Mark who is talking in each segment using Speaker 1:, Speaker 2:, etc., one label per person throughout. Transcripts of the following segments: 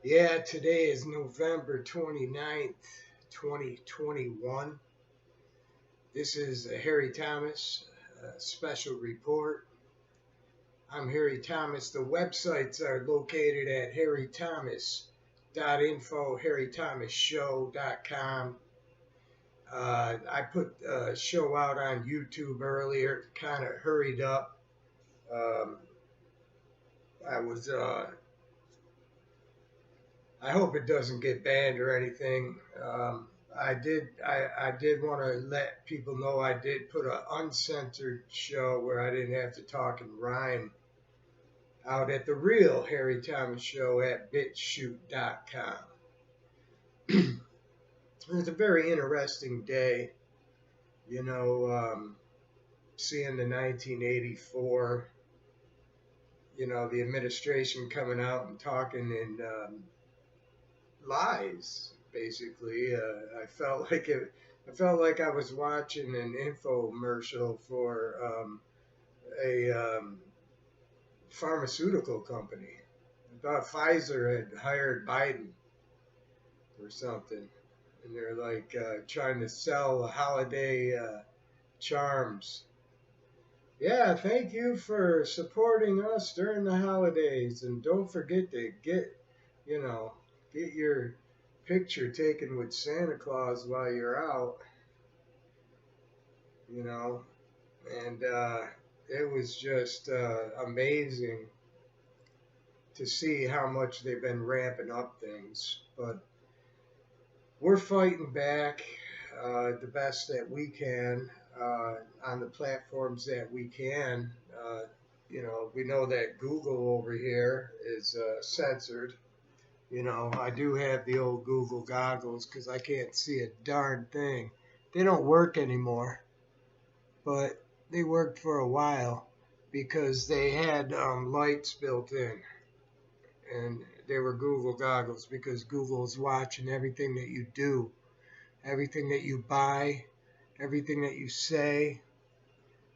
Speaker 1: Yeah, today is November 29th, 2021. This is Harry Thomas special report. I'm Harry Thomas. The websites are located at harrythomas.info, harrythomasshow.com. I put a show out on YouTube earlier, kind of hurried up. Um, I was I hope it doesn't get banned or anything. I did want to let people know I did put an uncensored show where I didn't have to talk and rhyme out at the real Harry Thomas Show at Bitchute.com. It was a very interesting day, you know, seeing the 1984, the administration coming out and talking in lies. Basically, I felt like it. I felt like I was watching an infomercial for a pharmaceutical company. I thought Pfizer had hired Biden or something, and they're like trying to sell holiday charms. Yeah, thank you for supporting us during the holidays, and don't forget to you know, get your picture taken with Santa Claus while you're out, you know, and it was just amazing to see how much they've been ramping up things. But we're fighting back the best that we can on the platforms that we can. We know that Google over here is censored. I do have the old Google goggles because I can't see a darn thing. They don't work anymore, but they worked for a while because they had lights built in, and they were Google goggles because Google's watching everything that you do, everything that you buy, everything that you say.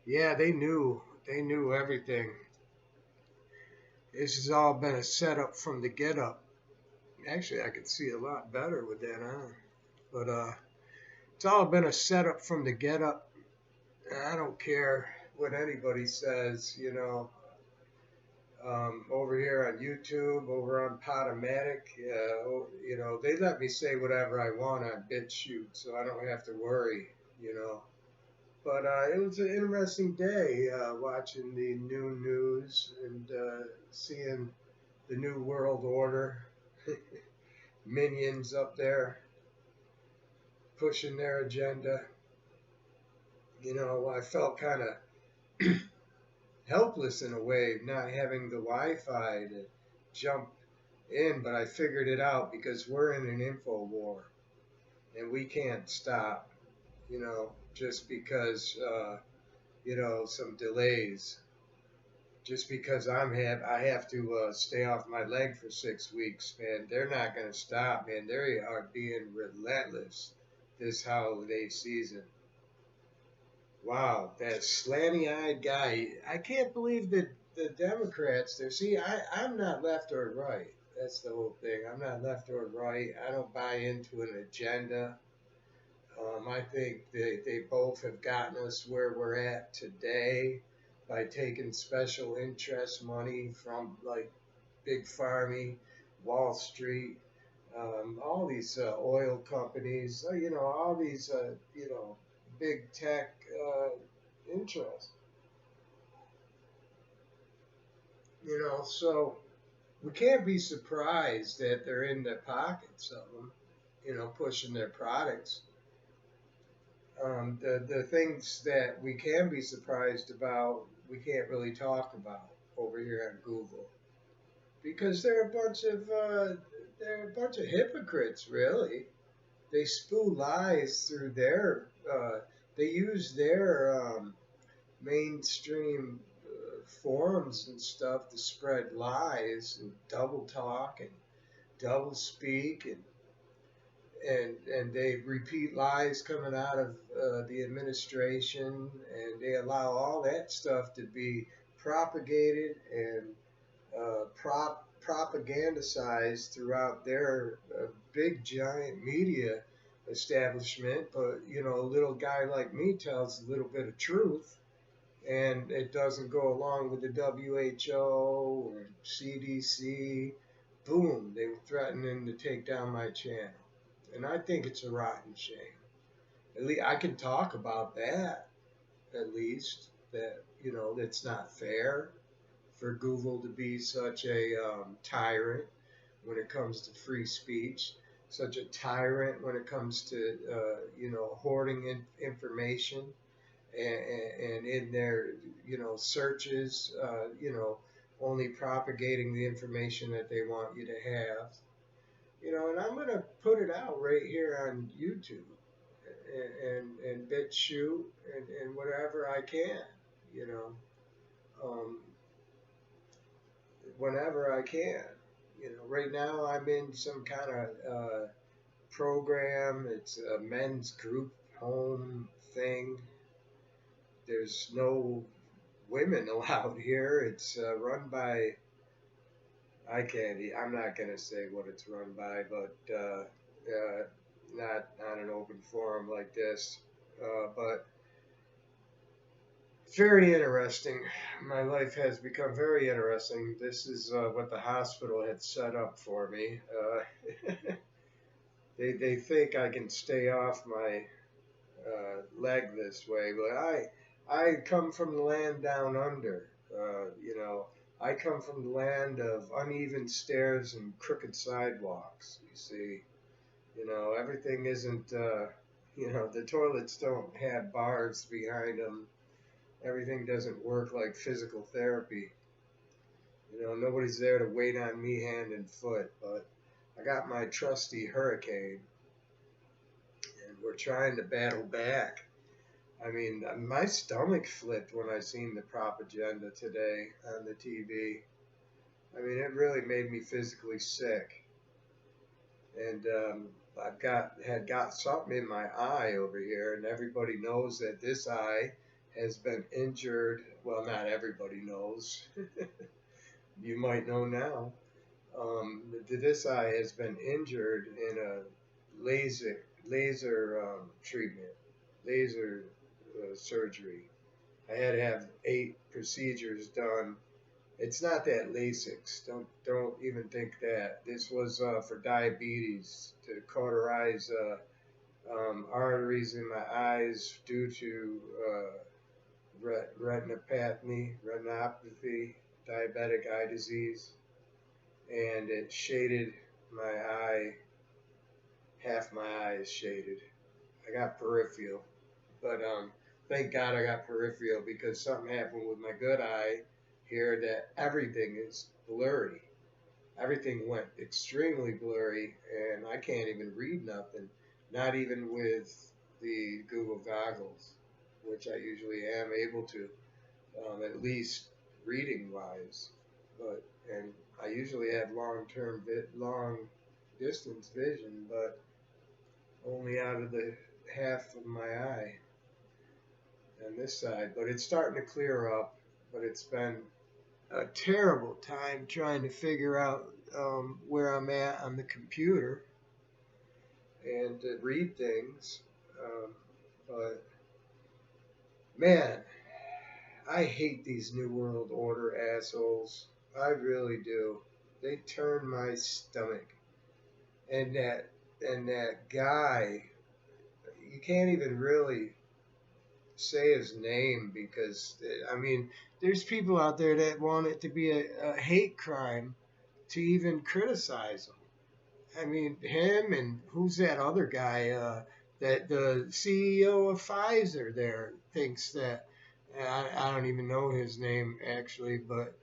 Speaker 1: Yeah, they knew. They knew everything. This has all been a setup from the get up. Actually, I could see a lot better with that on. But it's all been a setup from the get up. I don't care what anybody says, over here on YouTube, over on Podomatic, they let me say whatever I want on Bitchute, so I don't have to worry, you know. But it was an interesting day watching the new news and seeing the New World Order minions up there pushing their agenda. I felt kind of helpless in a way, not having the Wi-Fi to jump in, but I figured it out because we're in an info war and we can't stop, just because, some delays. Just because I have to stay off my leg for 6 weeks, man. They're not going to stop, man. They are being relentless this holiday season. Wow, that slanty-eyed guy. I can't believe that the Democrats there. See, I'm not left or right. That's the whole thing. I'm not left or right. I don't buy into an agenda. I think they both have gotten us where we're at today by taking special interest money from like Big Pharma, Wall Street, all these oil companies, all these, big tech interests. So we can't be surprised that they're in the pockets of them, pushing their products. The things that we can be surprised about, we can't really talk about over here on Google because they're a bunch of hypocrites, really. They spew lies through they use their mainstream forums and stuff to spread lies and double talk and double speak and they repeat lies coming out of the administration, and they allow all that stuff to be propagated and propagandized throughout their big giant media establishment, but a little guy like me tells a little bit of truth, and it doesn't go along with the WHO or CDC. Boom, they were threatening to take down my channel, and I think it's a rotten shame. At least I can talk about that. At least that that's not fair for Google to be such a tyrant when it comes to free speech, such a tyrant when it comes to hoarding information and in their searches, only propagating the information that they want you to have. And I'm gonna put it out right here on YouTube and Bitchute and whatever I can, you know, um, whenever I can. Right now I'm in some kind of program. It's a men's group home thing. There's no women allowed here. It's run by, I'm not going to say what it's run by, but not on an open forum like this. But very interesting. My life has become very interesting. This is what the hospital had set up for me. They think I can stay off my leg this way, but I come from the land down under. I come from the land of uneven stairs and crooked sidewalks. You see, everything isn't. The toilets don't have bars behind them. Everything doesn't work like physical therapy. Nobody's there to wait on me hand and foot, but I got my trusty hurricane, and we're trying to battle back. I mean, my stomach flipped when I seen the propaganda today on the TV. I mean, it really made me physically sick. And had got something in my eye over here, and everybody knows that this eye has been injured. Well, not everybody knows. You might know now. This eye has been injured in a laser treatment, laser surgery. I had to have 8 procedures done. It's not that LASIK. Don't even think that. This was for diabetes, to cauterize arteries in my eyes due to retinopathy, diabetic eye disease, and it shaded my eye. Half my eye is shaded. I got peripheral, but thank God I got peripheral, because something happened with my good eye here that everything is blurry. Everything went extremely blurry, and I can't even read nothing, not even with the Google goggles, which I usually am able to, at least reading wise. And I usually have long distance vision, but only out of the half of my eye on this side. But it's starting to clear up, but it's been a terrible time trying to figure out where I'm at on the computer and to read things. But man, I hate these New World Order assholes. I really do. They turn my stomach. And that guy, you can't even really say his name, because I mean, there's people out there that want it to be a hate crime to even criticize him. I mean, him, and who's that other guy? That the CEO of Pfizer there thinks that. I don't even know his name actually, but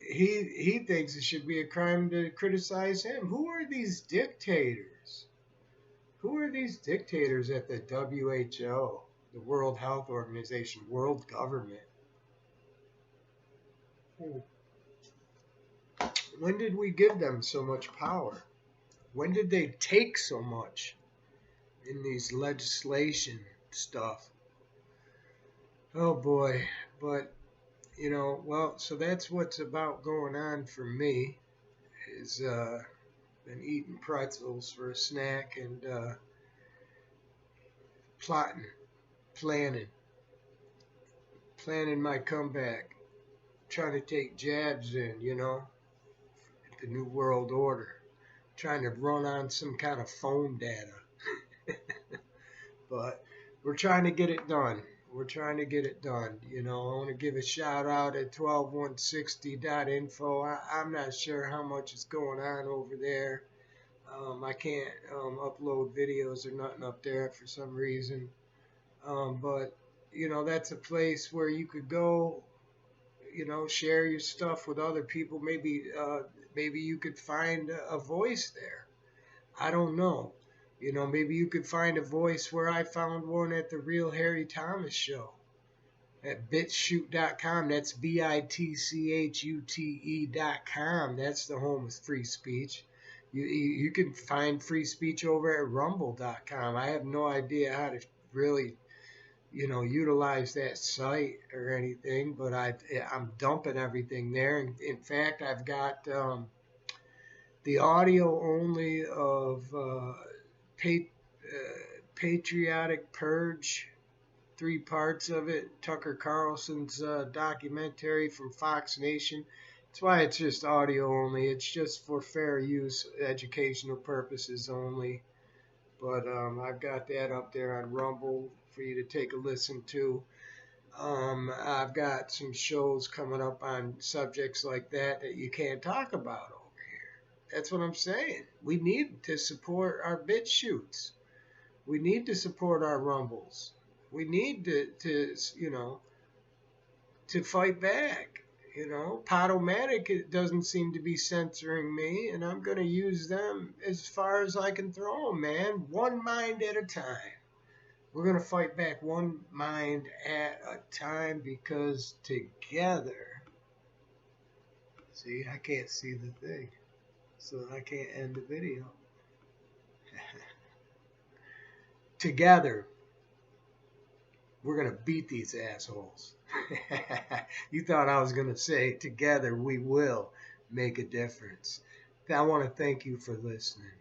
Speaker 1: he thinks it should be a crime to criticize him. Who are these dictators? Who are these dictators at the WHO, the World Health Organization, world government? When did we give them so much power? When did they take so much in these legislation stuff? Oh boy, but well, so that's what's about going on for me. Is been eating pretzels for a snack and plotting, planning, planning my comeback, trying to take jabs in, the New World Order, trying to run on some kind of phone data. But we're trying to get it done. We're trying to get it done. I want to give a shout out at 12160.info. I'm not sure how much is going on over there. I can't upload videos or nothing up there for some reason. But that's a place where you could go, share your stuff with other people. Maybe you could find a voice there. I don't know. Maybe you could find a voice where I found one at the Real Harry Thomas show at bitchute.com. That's bitchute.com. That's the home of free speech. You can find free speech over at rumble.com. I have no idea how to really utilize that site or anything, but I'm dumping everything there. And in fact, I've got the audio only of pa- Patriotic Purge, 3 parts of it, Tucker Carlson's documentary from Fox Nation. That's why it's just audio only. It's just for fair use, educational purposes only. But I've got that up there on Rumble for you to take a listen to. I've got some shows coming up on subjects like that you can't talk about over here. That's what I'm saying. We need to support our Bitchutes. We need to support our Rumbles. We need to fight back. Podomatic doesn't seem to be censoring me, and I'm going to use them as far as I can throw them, man. One mind at a time. We're going to fight back one mind at a time because together, see, I can't see the thing, so I can't end the video. Together, we're going to beat these assholes. You thought I was going to say, together we will make a difference. I want to thank you for listening.